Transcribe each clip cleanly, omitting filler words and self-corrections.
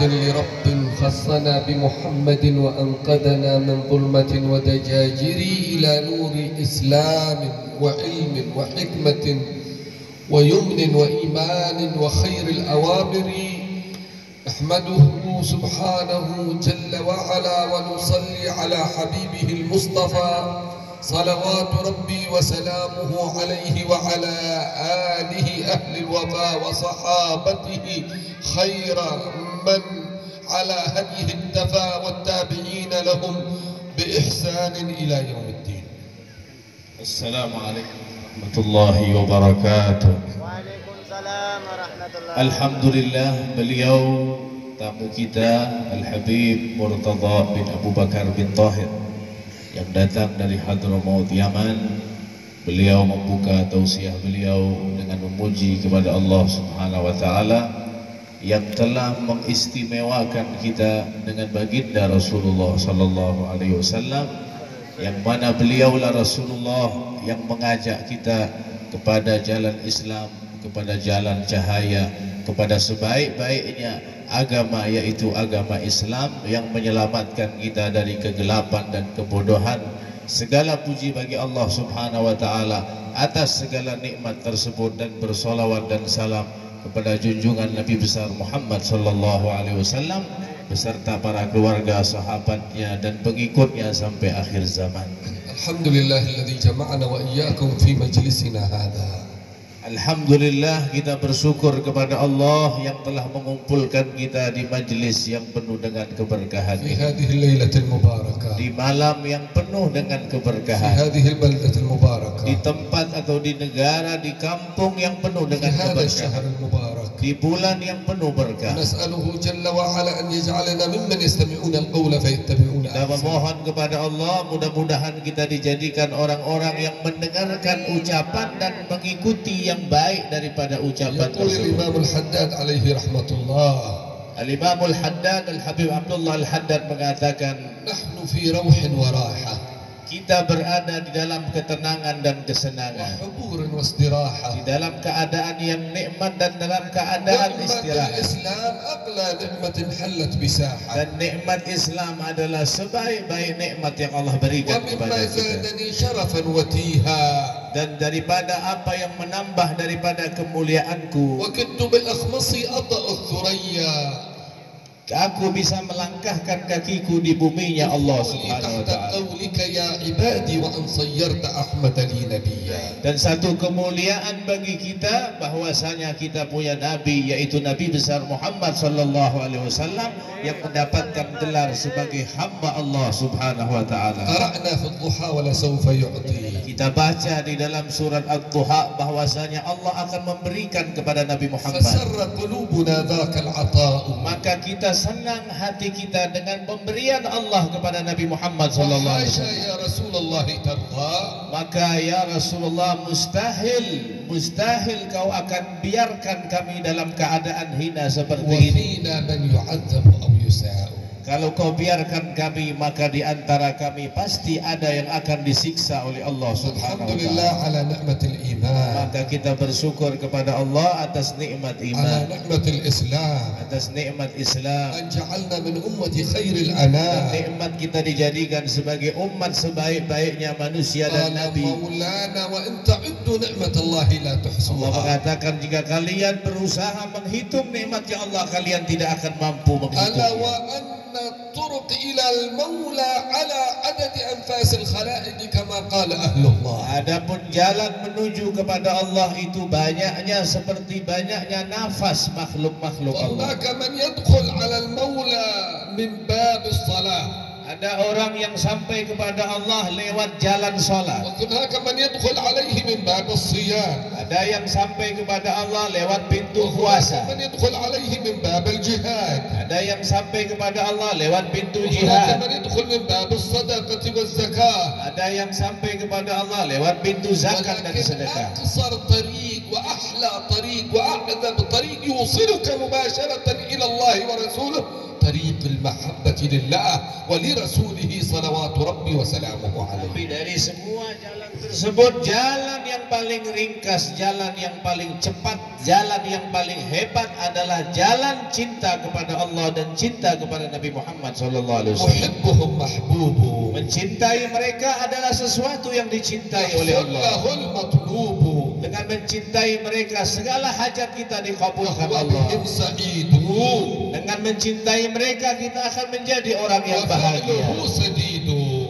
لرب خصنا بمحمد وأنقذنا من ظلمة ودجاجر إلى نور إسلام وعلم وحكمة ويمن وإيمان وخير الأوامر. نحمده سبحانه جل وعلا ونصلي على حبيبه المصطفى صلوات ربي وسلامه عليه وعلى آله أهل الوفا وصحابته خير من على هديه اكتفى والتابعين لهم بإحسان إلى يوم الدين. السلام عليكم ورحمة الله وبركاته. Waalaikumsalam warahmatullahi. Alhamdulillah, beliau tamu kita Al-Habib Murtada bin Abu Bakar bin Tahir yang datang dari Hadramaut Yaman. Beliau membuka tausiah beliau dengan memuji kepada Allah Subhanahu wa taala yang telah mengistimewakan kita dengan baginda Rasulullah sallallahu alaihi wasallam, yang mana beliaulah Rasulullah yang mengajak kita kepada jalan Islam, kepada jalan cahaya, kepada sebaik-baiknya agama, yaitu agama Islam yang menyelamatkan kita dari kegelapan dan kebodohan. Segala puji bagi Allah Subhanahu wa taala atas segala nikmat tersebut, dan bersolawat dan salam kepada junjungan Nabi besar Muhammad sallallahu alaihi wasallam beserta para keluarga, sahabatnya dan pengikutnya sampai akhir zaman. Alhamdulillahilladzi jama'ana wa iyyakum fi majlisina hadha. Alhamdulillah, kita bersyukur kepada Allah yang telah mengumpulkan kita di majlis yang penuh dengan keberkahan, fi hadhihi al-lailatil mubarakah, di malam yang penuh dengan fi keberkahan, hadhihi al-baldatil mubarakah, di tempat atau di negara, di kampung yang penuh fi dengan hadha ash-shahr keberkahan, al-mubarak. di bulan yang penuh berkah. Nas'aluhu jalla wa ala an yaj'alana mimman yastami'una al-qawla fayattabi'una Kita memohon kepada Allah, mudah-mudahan kita dijadikan orang-orang yang mendengarkan ucapan dan mengikuti yang baik daripada ucapan يقول الإمام tersebut. الحداد عليه رحمة الله: Al-Imam Al-Haddad, Al-Habib Abdullah Al-Haddad mengatakan, نحن في روح وراحة kita berada di dalam ketenangan dan kesenangan, وحبور واستراحة. di dalam keadaan yang nikmat dan dalam keadaan نعمة istirahat. الإسلام أغلى نعمة حلت بساحة، Dan nikmat Islam adalah sebaik-baik nikmat yang Allah berikan ومما kepada kita. زادني شرفا وتيها Dan daripada apa yang menambah daripada kemuliaanku, وكنت بالأخمص أطأ الثريا aku bisa melangkahkan kakiku di buminya Allah Subhanahu wa تحت taala. قولك يا عبادي وأن صيرت أحمد لي نبيا. Dan satu kemuliaan bagi kita bahwasanya kita punya nabi, yaitu Nabi besar Muhammad sallallahu alaihi wasallam yang mendapatkan gelar sebagai hamba Allah Subhanahu wa taala. قرأنا في الضحى ولسوف يعطي. Kita baca di dalam surat Ad-Duha bahwasanya Allah akan memberikan kepada Nabi Muhammad. فسر قلوبنا ذاك العطاء. Maka kita senang hati kita dengan pemberian Allah kepada Nabi Muhammad sallallahu alaihi وحاشا wasallam. يا رسول الله ترضى. Maka ya Rasulullah, mustahil kau akan biarkan kami dalam keadaan hina seperti ini. وفينا من يعذب أو يساء. Kalau kau biarkan kami, maka di antara kami pasti ada yang akan disiksa oleh Allah Subhanahu الحمد wa لله taala. على نعمة الإيمان، Maka kita bersyukur kepada Allah atas nikmat على iman, نعمة الإسلام، atas nikmat Islam, أن جعلنا من أمة خير dan الأنام. nikmat kita dijadikan sebagai umat sebaik-baiknya manusia dan قال nabi. مولانا وإن تعدوا نعمة الله لا Allah تحصوها. mengatakan, jika kalian berusaha menghitung nikmatnya Allah, kalian tidak akan mampu ألا menghitungnya. وأن الطرق إلى المولى على عدد أنفاس الخلائق كما قال أهل الله. Adapun jalan menuju kepada Allah itu banyaknya seperti banyaknya nafas makhluk-makhluk Allah. وهناك من يدخل على المولى من باب الصلاة، Ada orang yang sampai kepada Allah lewat jalan salat. وهناك من يدخل عليه من باب الصيام، Ada yang sampai kepada Allah lewat pintu وهناك puasa. من يدخل عليه من باب الجهاد، Ada yang sampai kepada Allah lewat pintu وهناك jihad. من يدخل من باب الصدقة والزكاة. Ada yang sampai kepada Allah lewat pintu zakat dan ولكن sedekah. أقصر طريق وأحلى أحلى طريق وأعذب طريق يوصلك مباشرة إلى الله ورسوله طريق المحبة لله ولرسوله صلوات ربي وسلامه عليه. Tapi dari semua jalan tersebut, jalan yang paling ringkas, jalan yang paling cepat, jalan yang paling hebat adalah jalan cinta kepada Allah dan cinta kepada Nabi Muhammad SAW. محبهم محبوب Mencintai mereka adalah sesuatu yang dicintai oleh Allah. له المطلوب Dengan mencintai mereka, segala hajat kita dikabulkan Allah. وبهم سعيد Dengan mencintai mereka, kita akan menjadi orang yang bahagia. وفعله سديد.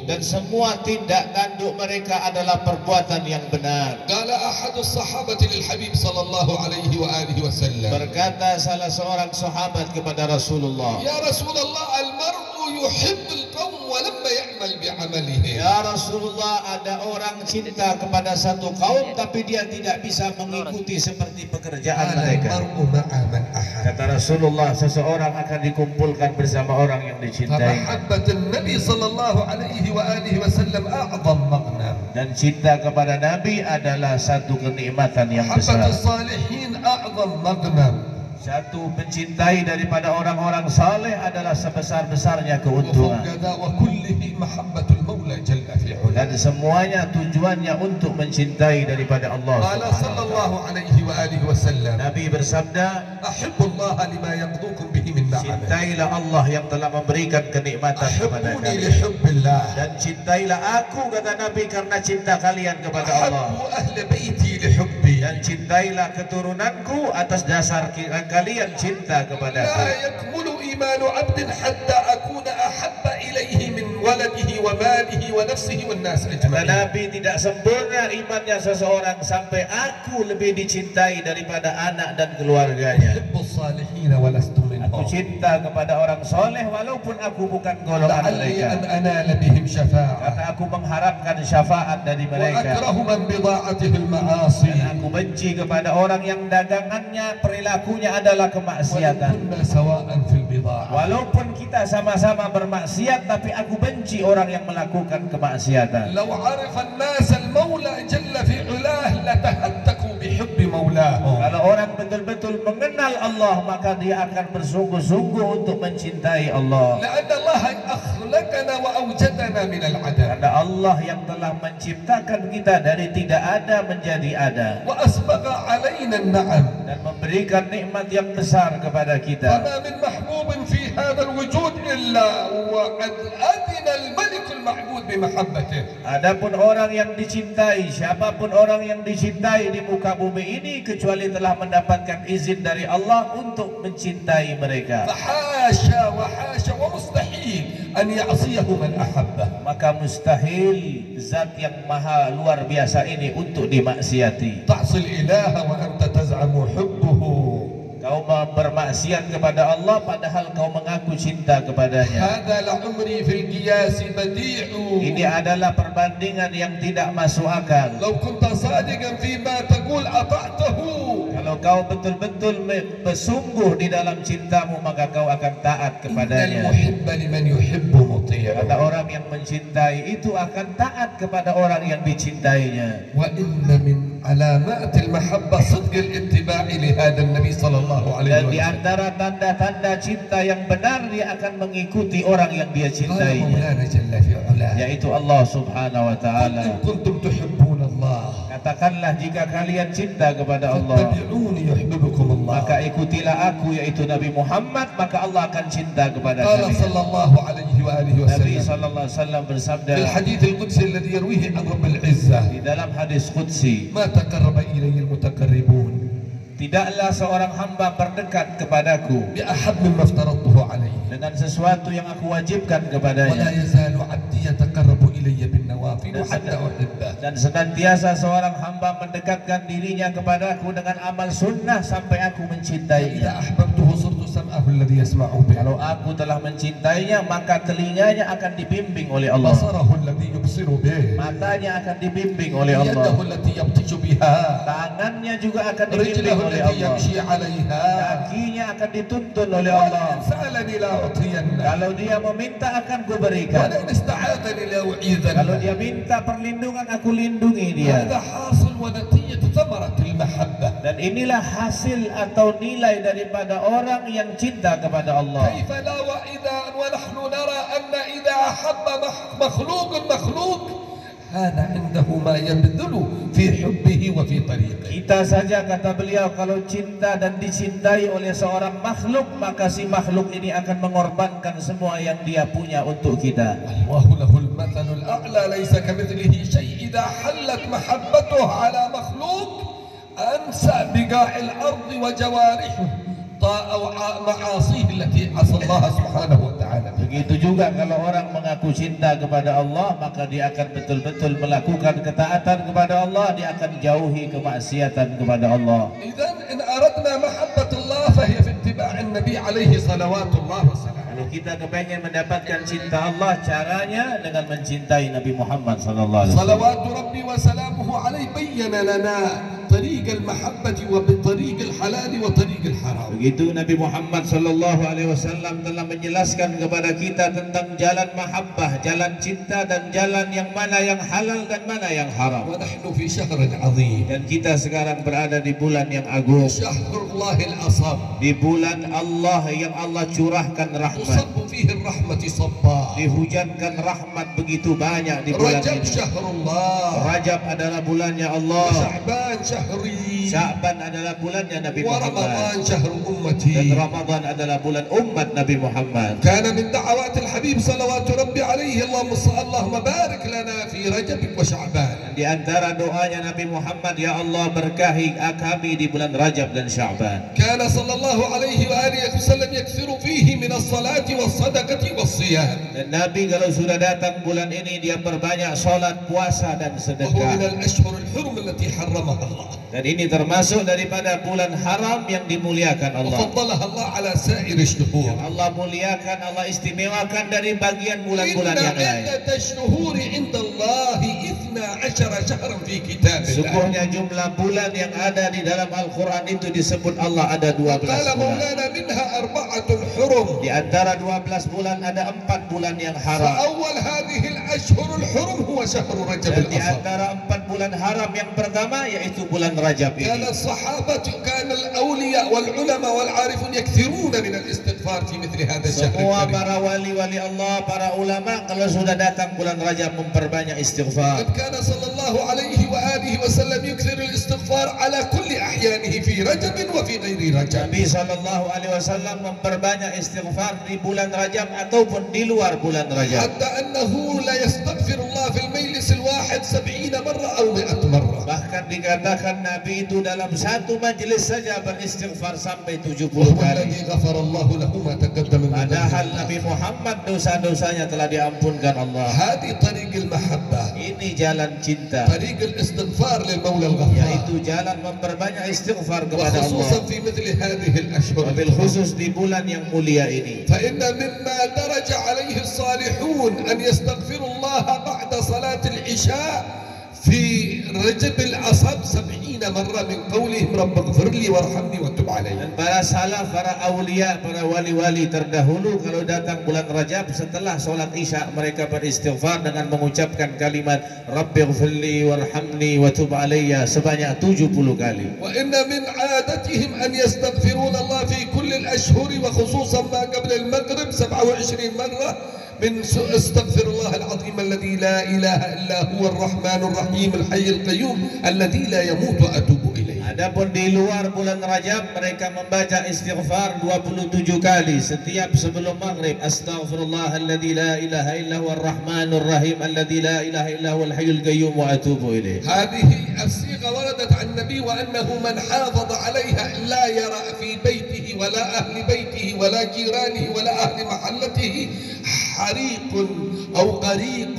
Dan semua tindak tanduk mereka adalah perbuatan yang benar. قال أحد الصحابة للحبيب صلى الله عليه وآله وسلم Berkata salah seorang sahabat kepada Rasulullah, يا رسول الله المرء يحب القوم ولما يعمل بعمله. Ya Rasulullah, ada orang cinta kepada satu kaum tapi dia tidak bisa mengikuti seperti pekerjaan mereka. المرء مع من أحب. Kata Rasulullah, seseorang akan dikumpulkan bersama orang yang dicintai. فمحبة النبي صلى الله عليه وآله وسلم أعظم مغنم. Dan cinta kepada Nabi adalah satu kenikmatan yang محبة besar. الصالحين أعظم مغنم. Satu mencintai daripada orang-orang saleh adalah sebesar-besarnya وفوق keuntungan. ذا وكله محبة المولى جل في علاه. Dan semuanya tujuannya untuk mencintai daripada Allah قال Subhanahu صلى wa الله ta'ala. عليه وآله وسلم Nabi bersabda, أحب الله لما يقضوكم به من نعمه. cintailah Allah yang telah memberikan kenikmatan kepada أحبوني kalian. لحب الله. Dan cintailah aku, kata Nabi, karena cinta kalian kepada Allah. أحبوا أهل بيتي لحبي. Dan cintailah keturunanku atas dasar kalian cinta kepada aku. لا يكمل إيمان عبد حتى أكون أحب إليه من ولده وماله ونفسه والناس Kata أجمعين. Nabi, tidak sempurna imannya seseorang sampai aku lebih dicintai daripada anak dan keluarganya. أحب الصالحين ولست Aku منهم. cinta kepada orang soleh walaupun aku bukan golongan لعلي mereka. أن أنال بهم شفاعة. Karena aku mengharapkan syafaat dari mereka. وأكره من بضاعته المعاصي. Dan aku benci kepada orang yang dagangannya, perilakunya adalah kemaksiatan. كنا سواء في البضاعة. Walaupun kita sama-sama bermaksiat, tapi aku benci orang yang melakukan kemaksiatan. لو عرف الناس المولى جل في علاه لتهتكوا بحب مولاهم. Kalau orang betul-betul mengenal Allah, maka dia akan bersungguh-sungguh untuk mencintai Allah. لأن الله أخلقنا وأوجدنا من العدم. Karena Allah yang telah menciptakan kita dari tidak ada menjadi ada, وأسبغ علينا النعم. dan memberikan nikmat yang besar kepada kita. وما من محبوب في هذا الوجود إلا وقد أذن الملك المعبود بمحبته. Adapun orang yang dicintai, siapapun orang yang dicintai di muka bumi ini, kecuali telah mendapatkan izin dari Allah untuk mencintai mereka. فحاشا وحاشا ومستحيل أن يعصيه من أحبه. Maka mustahil zat yang maha luar biasa ini untuk dimaksiati. تعصي الإله وأنت تزعم حبه. Kau bermaksiat kepada Allah padahal kau mengaku cinta kepadanya. هذا لعمري في القياس بديع. Ini adalah perbandingan yang tidak masuk akal. لو كنت صادقا فيما تقول أطعته. Kalau kau betul-betul bersungguh di dalam cintamu, maka kau akan taat إن kepadanya. المحب لمن يحب مطيع. Kata orang yang mencintai itu akan taat kepada orang yang dicintainya. وإن من علامات المحبة صدق الاتباع لهذا النبي صلى الله عليه Dan di وسلم. antara tanda-tanda cinta yang benar, dia akan mengikuti orang yang dia قال cintainya, مولانا جل في علاه yaitu Allah Subhanahu wa قل إن taala. كنتم تحبون الله Katakanlah, jika kalian cinta kepada Allah, فاتبعوني يحببكم الله. maka ikutilah aku, yaitu Nabi Muhammad, maka Allah akan cinta kepada قال kalian. صلى الله عليه وآله Nabi وسلم sallallahu alaihi wasallam bersabda في الحديث القدسي الذي يرويه عن رب العزة di dalam hadis qudsi, ما تقرب إلي المتقربون tidaklah seorang hamba berdekat kepadaku بأحب مما افترضته عليه dengan sesuatu yang aku wajibkan ولا kepadanya, يزال عبدي يتقرب إلي بالنوافل حتى أحبه. dan senantiasa seorang hamba mendekatkan dirinya kepadaku dengan amal sunnah sampai aku إذا mencintainya. أحببته صرت سمعه الذي يسمع به. Kalau aku telah mencintainya, maka telinganya akan dibimbing oleh Allah, بصره الذي يبصر به. matanya akan dibimbing oleh يده Allah, التي يبطش بها. tangannya juga akan رجله dibimbing oleh التي Allah, يمشي عليها. kakinya akan dituntun oleh وإن Allah. سألني لأعطينه. Kalau dia meminta, akan kuberikan. ولئن استعاذني Kalau لأعيذنه. dia minta perlindungan, aku melindungi dia. هذا حاصل ونتيجة ثمرة المحبة. Dan inilah hasil atau nilai daripada orang yang cinta kepada Allah. كيف لا ونحن نرى أن إذا أحب مخلوق كان عنده ما يبذل في حبه وفي طريقه. Kita saja, kata beliau, kalau cinta dan dicintai oleh seorang makhluk, maka si makhluk ini akan mengorbankan semua yang dia punya untuk kita. الله له المثل الأعلى ليس كمثله شيء. إذا حلت محبته على مخلوق أنسى بقاع الأرض وجوارحه معاصيه التي عصى الله سبحانه وتعالى. Begitu juga kalau orang mengaku cinta kepada Allah, maka dia akan betul-betul melakukan ketaatan kepada Allah, dia akan jauhi kemaksiatan kepada Allah. إذن إن أردنا محبة الله فهي في اتباع النبي عليه صلوات الله وسلامه. Kalau kita kepengen mendapatkan cinta Allah, caranya dengan mencintai Nabi Muhammad sallallahu alaihi wasallam. صلوات ربي وسلامه عليه بين لنا طريق المحبة وبطريق الحلال وطريق الحرام. Begitu Nabi Muhammad sallallahu alaihi wasallam telah menjelaskan kepada kita tentang jalan mahabbah, jalan cinta, dan jalan yang mana yang halal dan mana yang haram. ونحن في شهر عظيم. Dan kita sekarang berada di bulan yang agung, شهر الله الأصم. di bulan Allah yang Allah curahkan rahmat. تصب فيه الرحمة صبا. Dihujankan rahmat begitu banyak di bulan رجب ini. شهر الله. Rajab adalah bulannya Allah. وشعبان شهري. Sya'ban adalah bulannya Nabi Muhammad. ورمضان شهر Dan أمتي. Ramadan adalah bulan umat Nabi Muhammad. كان من دعوات الحبيب صلوات ربي عليه اللهم بارك لنا في رجب وشعبان. Di antara doanya Nabi Muhammad, ya Allah berkahi kami di bulan Rajab dan Sya'ban. كان صلى الله عليه وآله وسلم يكثر فيه من الصلاة والصدقة والصيام. Dan Nabi kalau sudah datang bulan ini, dia perbanyak salat, puasa, dan وهو من sedekah. الأشهر الحرم التي حرمها الله. Dan ini termasuk daripada bulan haram yang dimuliakan Allah. وفضلها الله على سائر الشهور. Allah muliakan, Allah istimewakan dari bagian إن bulan-bulan yang lain. عدة الشهور عند الله 12 شهرا في كتاب الله. Sungguhnya jumlah bulan yang ada di dalam Al-Quran itu disebut Allah ada 12 قال bulan. مولانا منها 4 حرم. Di antara 12 bulan ada 4 bulan yang haram. فأول هذه الأشهر الحرم هو شهر رجب Dan di الأصل. antara 4 bulan haram yang pertama yaitu bulan Rajab كان ini. الصحابة كان الأولياء والعلماء والعارفون يكثرون من الاستغفار في مثل هذا الشهر Semua الكريم. para wali-wali Allah, para ulama, kalau sudah datang bulan Rajab memperbanyak istighfar. قد كان صلى الله عليه وآله وسلم يكثر الاستغفار على كل أحيانه في رجب وفي غير رجب. Nabi SAW memperbanyak istighfar di bulan Rajab ataupun di luar bulan Rajab. حتى أنه لا يستغفر الله في المجلس الواحد 70 مرة أو 100 مرة. Bahkan dikatakan Nabi itu dalam satu majelis saja beristighfar sampai 70 وهو kali. الذي غفر الله له ما تقدم من Padahal ذنبه. Nabi Muhammad dosa-dosanya telah diampunkan Allah. هذه طريق المحبة. Ini jalan cinta, طريق الاستغفار للمولى الغفار. yaitu jalan memperbanyak istighfar kepada وخصوصا Allah. في مثل هذه الأشهر. Wabil khusus di bulan yang mulia ini. فإن مما درج عليه الصالحون أن يستغفروا الله بعد صلاة العشاء في رجب العصب 70 مرة من قولهم رب اغفر لي وارحمني وتب علي. Dan para salaf, para aulia, para wali-wali terdahulu kalau datang bulan Rajab setelah sholat isya mereka beristighfar dengan mengucapkan kalimat Rabbighfirli warhamni wa tub alayya sebanyak 70 kali. وإن من عادتهم أن يستغفرون الله في كل الأشهر وخصوصا ما قبل المغرب 27 مرة من استغفر الله العظيم الذي لا إله إلا هو الرحمن الرحيم الحي القيوم الذي لا يموت وأتوب إليه. Adapun di luar bulan Rajab mereka membaca istighfar 27 kali setiap sebelum maghrib. Astaghfirullahalladzi la ilaha illa huwar rahmanur rahim alladzi la ilaha illa huwal hayyul qayyum wa atubu ilaih. هذه الصيغة وردت عن النبي وأنه من حافظ عليها لا يرى في بيته ولا أهل بيته ولا جيرانه ولا أهل محلته حريق أو قريق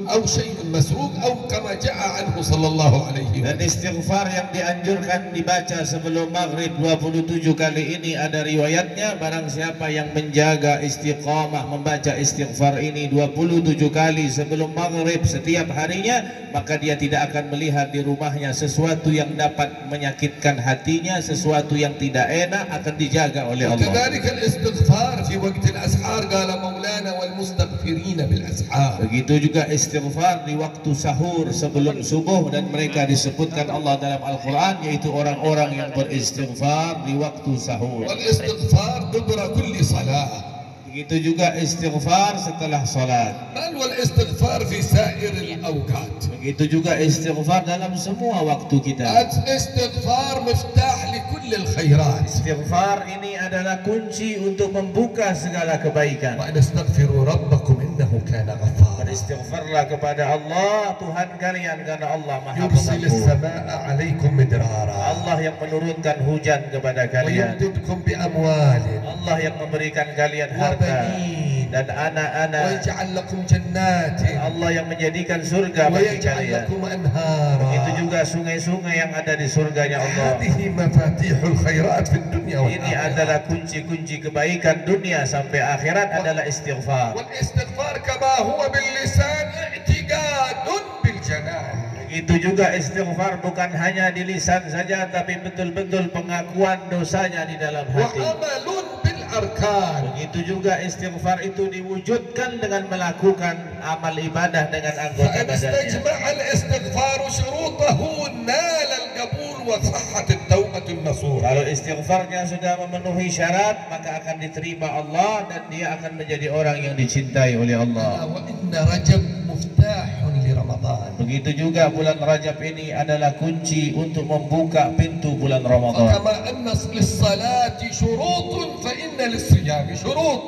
أو شيء مسروق أو كما جاء عنه صلى الله عليه Dan وسلم. istighfar yang dianjurkan dibaca sebelum maghrib 27 kali ini ada riwayatnya. Barang siapa yang menjaga istiqamah membaca istighfar ini 27 kali sebelum maghrib setiap harinya, maka dia tidak akan melihat di rumahnya sesuatu yang dapat menyakitkan hatinya, sesuatu yang tidak enak akan dijaga oleh Allah. وكذلك الاستغفار في وقت الأسحار قال مولانا والمستغفرين بالأسحار. Begitu juga istighfar beristighfar di waktu sahur sebelum subuh, dan mereka disebutkan Allah dalam Al-Quran, yaitu orang-orang yang beristighfar di waktu sahur. والاستغفار دبر كل صلاة. Begitu juga istighfar setelah salat. بل والاستغفار في سائر الأوقات. Begitu juga istighfar dalam semua waktu kita. الاستغفار مفتاح لكل الخيرات. Istighfar ini adalah kunci untuk membuka segala kebaikan. وأن استغفروا ربكم إنه كان غفارا. Beristighfarlah kepada Allah Tuhan kalian, karena Allah Maha يرسل Pengampun. السماء عليكم مدرارا. Allah yang menurunkan hujan kepada kalian. ويمددكم بأموال Allah yang memberikan kalian harta وبنين dan anak-anak. ويجعل لكم جنات Allah yang menjadikan surga bagi ويجعل kalian. لكم أنهارا. Itu juga sungai-sungai yang ada di surganya Allah. هذه مفاتيح الخيرات في الدنيا Ini والآخرة. adalah kunci-kunci kebaikan dunia sampai akhirat adalah istighfar. والاستغفار كما هو باللسان اعتقاد بالجنان. Itu juga istighfar bukan hanya di lisan saja, tapi betul-betul pengakuan dosanya di dalam hati. وعمل بالأركان. Begitu juga istighfar itu diwujudkan dengan melakukan amal ibadah dengan anggota فإن badannya. استجمع الاستغفار شروطه نال القبول وصحة التوبة النصوح. Kalau istighfarnya sudah memenuhi syarat, maka akan diterima Allah dan dia akan menjadi orang yang dicintai oleh Allah. وإن رجب مفتاح لرمضان. Begitu juga bulan Rajab ini adalah kunci untuk membuka pintu bulan Ramadan. فكما أن للصلاة شروط فإن للصيام شروط.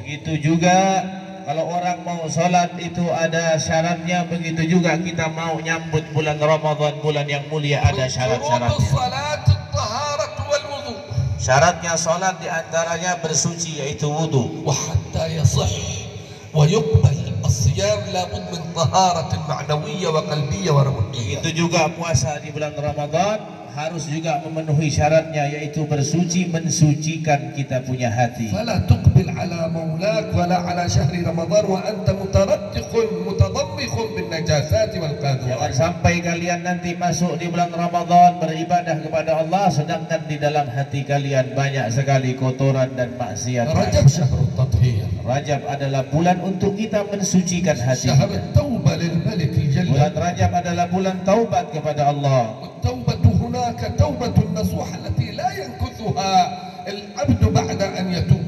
Begitu juga kalau orang mau sholat itu ada syaratnya, begitu juga kita mau nyambut bulan Ramadan, bulan yang mulia, ada شروط syarat-syaratnya. الصلاة الطهارة والوضوء. Syaratnya sholat diantaranya bersuci, yaitu wudhu. وحتى يصح ويقبل الصيام لابد من طهارة معنوية وقلبية وروحية. Itu juga puasa di bulan Ramadan harus juga memenuhi syaratnya, yaitu bersuci, mensucikan kita punya hati. فلا تقبل على مولاك ولا على شهر رمضان وأنت متردق متضمخ بالنجاسات Jangan والقاذورات. sampai kalian nanti masuk di bulan Ramadan beribadah kepada Allah, sedangkan di dalam hati kalian banyak sekali kotoran dan maksiat. رجب شهر التطهير. Rajab adalah bulan untuk kita mensucikan hati شهر kita. التوبة للملك الجل. Bulan Rajab adalah bulan taubat kepada Allah. والتوبة هناك توبة النصوح التي لا ينكثها العبد بعد أن يتوب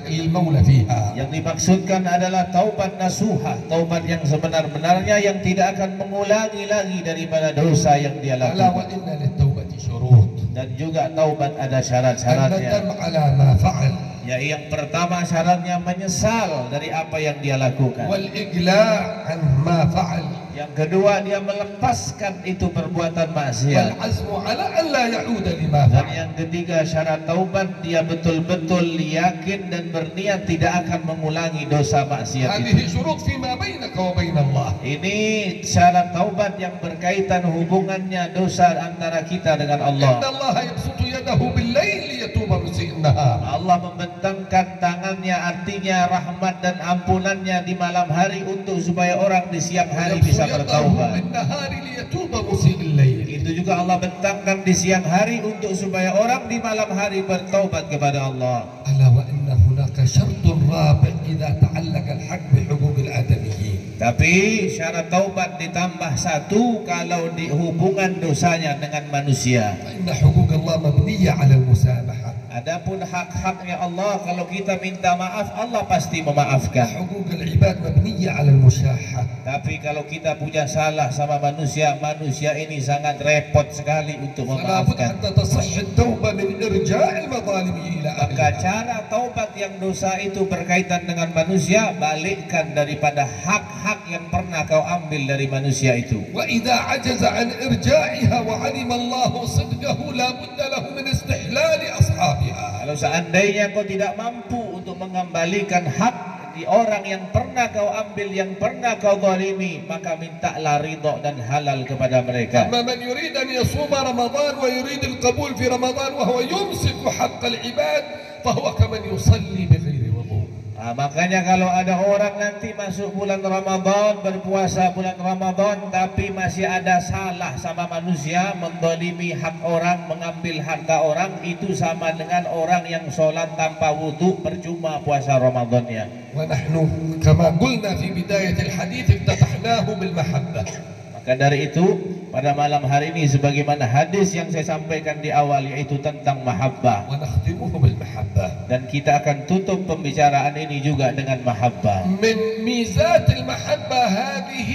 للمولى فيها. Yang dimaksudkan adalah taubat nasuhah, taubat yang sebenar-benarnya, yang tidak akan mengulangi lagi daripada dosa yang dia ألا lakukan. وإن للتوبة شروط. Dan juga taubat ada syarat-syaratnya. الندم على ما فعل Ya, yang pertama syaratnya menyesal dari apa yang dia lakukan. والإقلاع عن ما فعل Yang kedua, dia melepaskan itu perbuatan maksiat. والعزم على أن لا يعود لما Dan فعل. yang ketiga, syarat taubat, dia betul-betul yakin dan berniat tidak akan mengulangi dosa maksiat هذه itu. شروط فيما بينك وبين الله. Ini syarat taubat yang berkaitan hubungannya dosa antara kita dengan إن Allah. الله يبسط يده بالليل ليتوب مسيء النهار. Allah membentangkan tangannya, artinya rahmat dan ampunannya di malam hari untuk supaya orang di siang hari يبسط bisa يده bertaubat. بالنهار ليتوب مسيء الليل. Itu juga Allah bentangkan di siang hari untuk supaya orang di malam hari bertaubat kepada Allah. ألا وإن هناك شرط رابع إذا تعلق الحق بحقوق الآدميين. Tapi syarat taubat ditambah satu kalau di hubungan dosanya dengan manusia. فإن حقوق الله مبنية على المسامحة. Adapun hak-haknya Allah, kalau kita minta maaf, Allah pasti memaafkan. حقوق العباد مبنية على المشاحة. Tapi kalau kita punya salah sama manusia, manusia ini sangat repot sekali untuk فلا بد memaafkan. حتى تصح التوبة من إرجاع المظالم إلى Maka أهلها. cara taubat yang dosa itu berkaitan dengan manusia, balikkan daripada hak-hak yang pernah kau ambil dari manusia itu. وإذا عجز عن إرجاعها وعلم الله صدقه لا بد له من استحلال أصحابها. Kalau seandainya kau tidak mampu untuk mengembalikan hak di orang yang pernah kau ambil, yang pernah kau zalimi, maka mintalah ridha dan halal kepada mereka. أما من يريد أن يصوم رمضان ويريد القبول في رمضان وهو يمسك حق العباد فهو كمن يصلي بغير وضوء. Nah, makanya kalau ada orang nanti masuk bulan Ramadan, berpuasa bulan Ramadan, tapi masih ada salah sama manusia, mendolimi hak orang, mengambil harta orang, itu sama dengan orang yang sholat tanpa wudhu, percuma puasa Ramadannya. ونحن كما قلنا في بداية الحديث افتتحناه بالمحبة. Maka dari itu pada malam hari ini sebagaimana hadis yang saya sampaikan di awal, yaitu tentang mahabbah, ونختمه بالمحبة. dan kita akan tutup pembicaraan ini juga dengan mahabbah. من ميزات المحبة هذه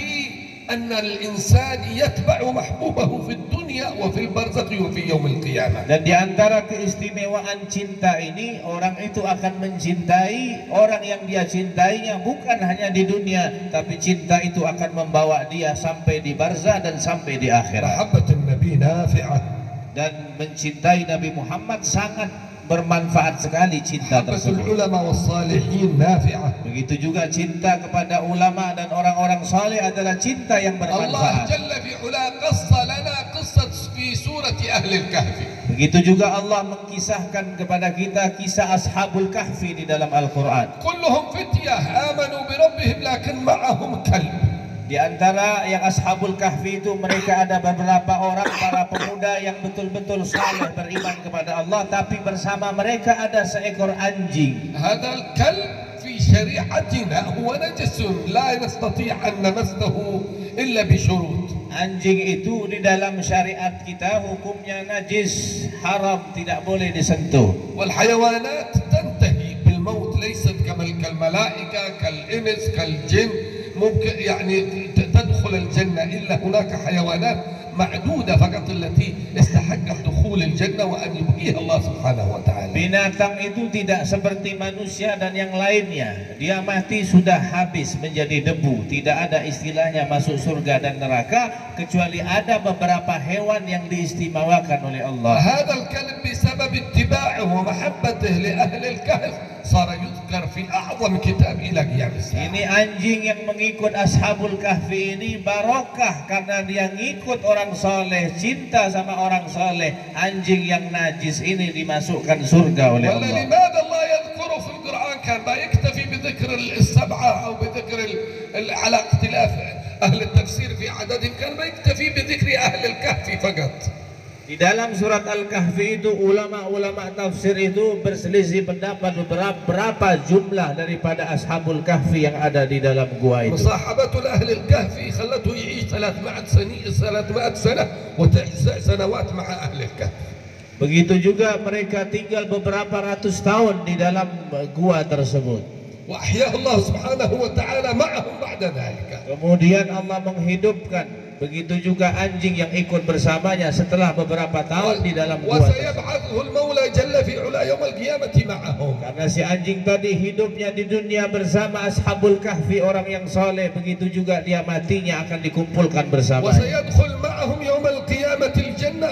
أن الإنسان يتبع محبوبه في الدنيا وفي البرزخ وفي يوم القيامة. Dan di antara keistimewaan cinta ini, orang itu akan mencintai orang yang dia cintainya bukan hanya di dunia, tapi cinta itu akan membawa dia sampai di barzah dan sampai di akhirat. محبة النبي نافعة. Dan mencintai Nabi Muhammad sangat bermanfaat sekali cinta محبة tersebut. العلماء والصالحين نافعة. Begitu juga cinta kepada ulama dan orang-orang saleh adalah cinta yang الله bermanfaat. جل في علاه قص لنا قصة في سورة أهل الكهف. Begitu juga Allah mengisahkan kepada kita kisah Ashabul Kahfi di dalam Al-Quran. كلهم فتية آمنوا بربهم لكن معهم كلب. Di antara yang Ashabul Kahfi itu mereka ada beberapa orang para pemuda yang betul-betul saleh beriman kepada Allah, tapi bersama mereka ada seekor anjing. هذا الكلب في شريعتنا هو نجس لا نستطيع أن نمسه إلا بشروط. Anjing itu di dalam syariat kita hukumnya najis, haram, tidak boleh disentuh. والحيوانات تنتهي بالموت ليست كالملائكة كالإنس كالجن ممكن يعني تدخل الجنة إلا هناك حيوانات معدودة فقط التي استحقت دخول الجنة وأن يبقيها الله سبحانه وتعالى. Binatang itu tidak seperti manusia dan yang lainnya. Dia mati sudah habis menjadi debu. Tidak ada istilahnya masuk surga dan neraka, kecuali ada beberapa hewan yang diistimewakan oleh Allah. هذا الكلب بسبب اتباعه ومحبته لأهل الكهف صار يذكر في أعظم كتاب إلى قيام الساعة. Ini anjing yang mengikut Ashabul Kahfi ini barokah karena dia ngikut orang soleh, cinta sama orang soleh. Anjing yang najis ini dimasukkan surga oleh ولا Allah. لماذا الله يذكره في القرآن؟ كان لا يكتفي بذكر السبعة أو بذكر على اختلاف أهل التفسير في عددهم، كان ما يكتفي بذكر أهل الكهف فقط. Di dalam surat Al-Kahfi itu ulama-ulama tafsir itu berselisih pendapat berapa jumlah daripada Ashabul Kahfi yang ada di dalam gua itu. مصاحبة أهل الكهف خلته يعيش 300 سنة و9 سنوات مع أهل الكهف. Begitu juga mereka tinggal beberapa ratus tahun di dalam gua tersebut. وأحياه الله سبحانه وتعالى معهم بعد ذلك. Kemudian Allah menghidupkan. Begitu juga anjing yang ikut bersamanya setelah beberapa tahun di dalam gua tersebut. وسيبعثه المولى جل في علا يوم القيامة معهم. Karena si anjing tadi hidupnya di dunia bersama Ashabul Kahfi, orang yang soleh, begitu juga dia matinya akan dikumpulkan bersama. وسيدخل معهم يوم القيامة الجنة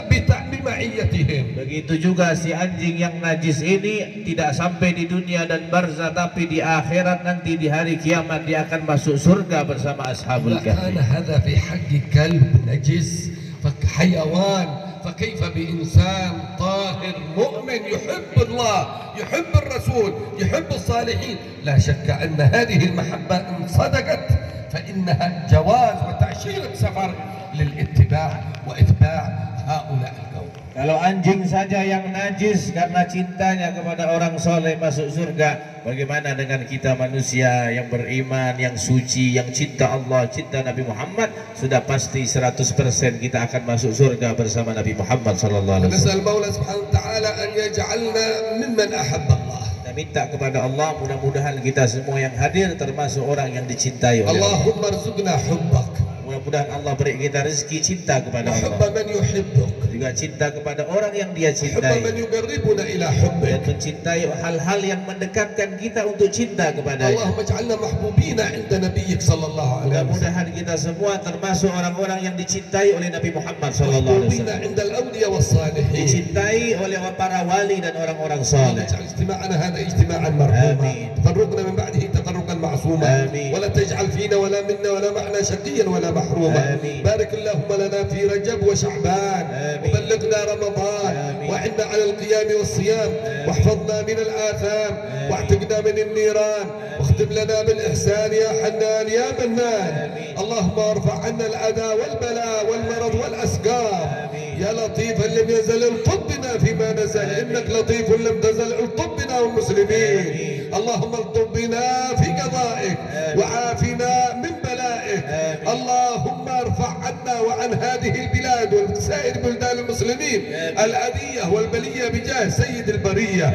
بمعيتهم. Begitu juga si anjing yang najis ini tidak sampai di dunia dan barzah, tapi di akhirat nanti di hari kiamat dia akan masuk surga bersama Ashabul إذا كان Kahfi. هذا في حق كلب نجس فحيوان فكيف بإنسان طاهر مؤمن يحب الله يحب الرسول يحب الصالحين. لا شك أن هذه المحبة إن صدقت فإنها جواز وتأشيرة سفر للاتباع وإتباع هؤلاء القوم. Kalau anjing saja yang najis karena cintanya kepada orang soleh masuk surga, bagaimana dengan kita manusia yang beriman, yang suci, yang cinta Allah, cinta Nabi Muhammad? Sudah pasti 100% kita akan masuk surga bersama Nabi Muhammad sallallahu alaihi نسأل wasallam. المولى سبحانه وتعالى أن يجعلنا ممن أحب الله. Kita minta kepada Allah, mudah-mudahan kita semua yang hadir termasuk orang yang dicintai oleh Allah. اللهم ارزقنا حبك Mudah-mudahan Allah beri kita rezeki cinta kepada وحب Allah, من يحبك juga cinta kepada orang yang dia حب cintai, من يقربنا إلى dan حبك. mencintai hal-hal yang mendekatkan kita untuk cinta kepadanya. اللهم اجعلنا محبوبين عند نبيك صلى الله عليه وسلم Mudah-mudahan kita semua termasuk orang-orang yang dicintai oleh Nabi Muhammad sallallahu alaihi محبوبين wasallam, عند الأولياء والصالحين. dicintai oleh para wali dan orang-orang saleh. اجعل اجتماعنا هذا اجتماعا مرحوما آمين. تفرقنا من بعده تفرقا معصوما آمين. ولا تجعل فينا ولا منا ولا معنا شقيا ولا محروما. آمين. بارك اللهم لنا في رجب وشعبان آمين. وبلغنا رمضان، وعنا على القيام والصيام، واحفظنا من الآثام، واعتقنا من النيران، واختم لنا بالإحسان يا حنان يا منان. اللهم ارفع عنا الأذى والبلاء والمرض والأسقام. يا لطيفا لم يزل الطب بنا فيما نزل، إنك لطيف لم تزل الطب بنا والمسلمين. اللهم الطب بنا في قضائك وعافنا من بلائك. اللهم ارفع عنا وعن هذه البلاد وسائر بلدان المسلمين الأذية والبلية بجاه سيد البرية.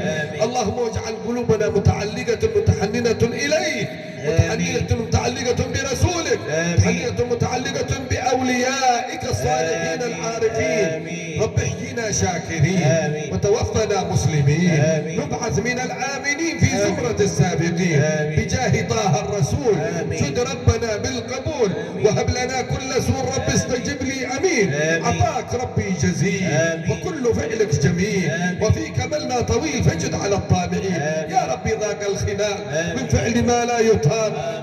اللهم اجعل قلوبنا متعلقة متحننة إليك، متعلقة برسولك، متعلقة بأوليائك الصالحين العارفين. رب احينا شاكرين وتوفنا مسلمين، نبعث من الآمنين في زمرة السابقين بجاه طه الرسول. سد ربنا بالقبول وهب لنا كل سور، رب استجب لي أمين. عطاك ربي جزيل وكل فعلك جميل، وفيك ملنا طويل فجد على الطامعين. يا ربي ذاك الخناق من فعل ما لا يطاق،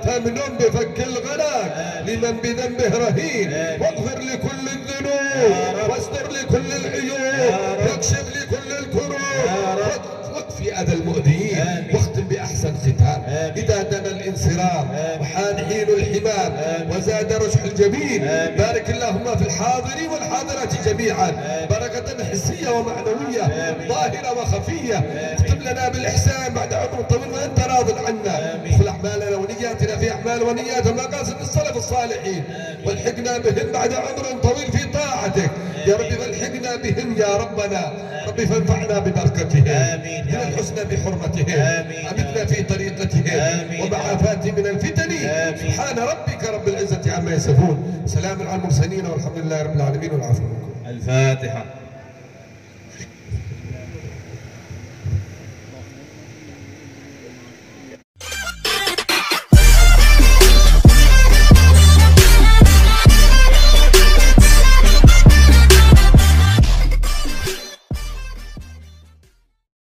فمن بفك الغلاق لمن بذنبه رهين. واغفر لكل الذنوب واستر لكل العيوب واكشف لكل الكروب، واكفي اذى المؤذيين، واختم باحسن ختام. اذا دنا الانصراف وحان حين الحمام وزاد رشح الجبين، بارك اللهم في الحاضرين والحاضرات جميعا بركه حسيه ومعنويه ظاهره وخفيه. اختم لنا بالاحسان بعد عمر طويل وانت راض عنا. ادخل اعمالنا ونياتنا في اعمال ونيات مقاصد السلف الصالحين، والحقنا بهم بعد عمر طويل في طاعتك. يا رب فالحقنا بهم يا ربنا، رب فانفعنا ببركتهم، من الحسنى بحرمتهم، أمتنا في طريقتهم، ومعافاة من الفتن. سبحان ربك رب العزة عما يصفون، سلام على المرسلين والحمد لله رب العالمين والعفو منكم. الفاتحة.